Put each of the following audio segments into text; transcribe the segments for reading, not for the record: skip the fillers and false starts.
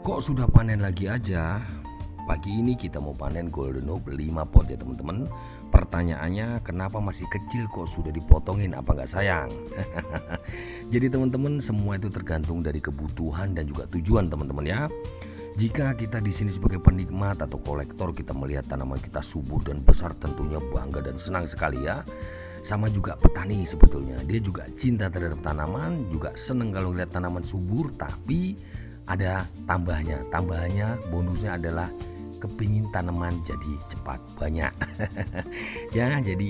Kok sudah panen lagi aja? Pagi ini kita mau panen golden hope 5 pot ya teman-teman. Pertanyaannya, kenapa masih kecil kok sudah dipotongin, apa nggak sayang? Jadi teman-teman, semua itu tergantung dari kebutuhan dan juga tujuan teman-teman ya. Jika kita di sini sebagai penikmat atau kolektor, kita melihat tanaman kita subur dan besar, tentunya bangga dan senang sekali ya. Sama juga petani sebetulnya, dia juga cinta terhadap tanaman, juga senang kalau lihat tanaman subur. Tapi ada tambahannya bonusnya adalah kepingin tanaman jadi cepat banyak. Ya, jadi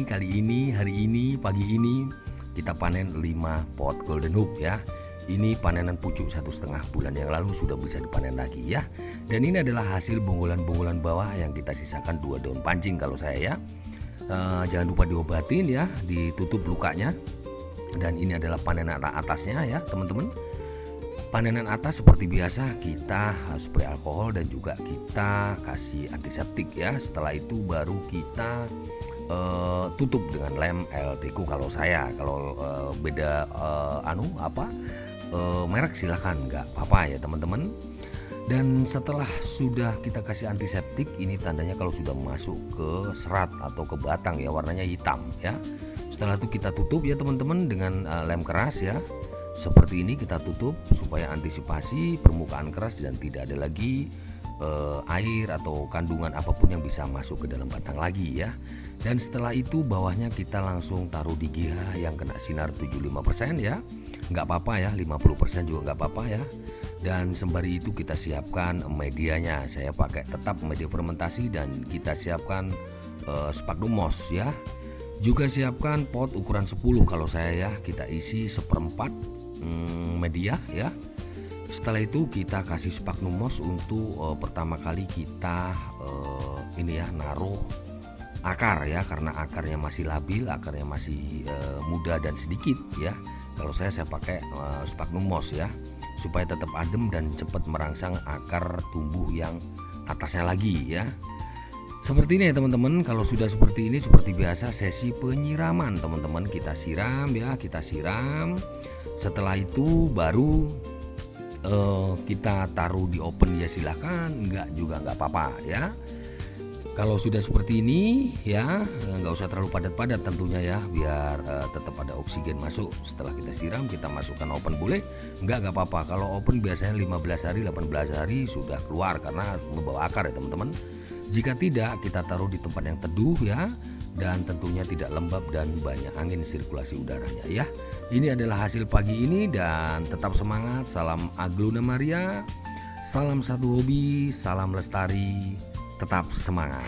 hari ini pagi ini kita panen 5 pot golden hope ya. Ini panenan pucuk 1,5 bulan yang lalu sudah bisa dipanen lagi ya. Dan ini adalah hasil bonggolan-bonggolan bawah yang kita sisakan 2 daun pancing kalau saya ya. Jangan lupa diobatin ya, ditutup lukanya. Dan ini adalah panenan atasnya ya teman-teman. Panenan atas seperti biasa kita spray alkohol dan juga kita kasih antiseptik ya. Setelah itu baru kita tutup dengan lem LTQ kalau saya. Kalau beda merek silahkan, nggak apa-apa ya teman-teman. Dan setelah sudah kita kasih antiseptik, ini tandanya kalau sudah masuk ke serat atau ke batang ya, warnanya hitam ya. Setelah itu kita tutup ya teman-teman dengan lem keras ya. Seperti ini kita tutup supaya antisipasi permukaan keras dan tidak ada lagi air atau kandungan apapun yang bisa masuk ke dalam batang lagi ya. Dan setelah itu bawahnya kita langsung taruh di GH yang kena sinar 75% ya. Nggak apa-apa ya, 50% juga nggak apa-apa ya. Dan sembari itu kita siapkan medianya. Saya pakai tetap media fermentasi dan kita siapkan sphagnum moss ya. Juga siapkan pot ukuran 10 kalau saya ya. Kita isi 1/4 media ya. Setelah itu kita kasih sphagnum moss untuk pertama kali kita naruh akar ya, karena akarnya masih labil, akarnya masih muda dan sedikit ya. Kalau saya pakai sphagnum moss ya, supaya tetap adem dan cepat merangsang akar tumbuh yang atasnya lagi ya. Seperti ini ya teman-teman. Kalau sudah seperti ini, seperti biasa sesi penyiraman teman-teman, kita siram ya, kita siram. Setelah itu baru kita taruh di open ya, silahkan, enggak juga nggak apa-apa ya. Kalau sudah seperti ini ya, nggak usah terlalu padat-padat tentunya ya, biar tetap ada oksigen masuk. Setelah kita siram, kita masukkan open boleh, nggak apa-apa. Kalau open biasanya 15 hari 18 hari sudah keluar karena membawa akar ya teman-teman. Jika tidak, kita taruh di tempat yang teduh ya, dan tentunya tidak lembab dan banyak angin sirkulasi udaranya ya. Ini adalah hasil pagi ini dan tetap semangat. Salam Agluna Maria, salam satu hobi, salam lestari, tetap semangat.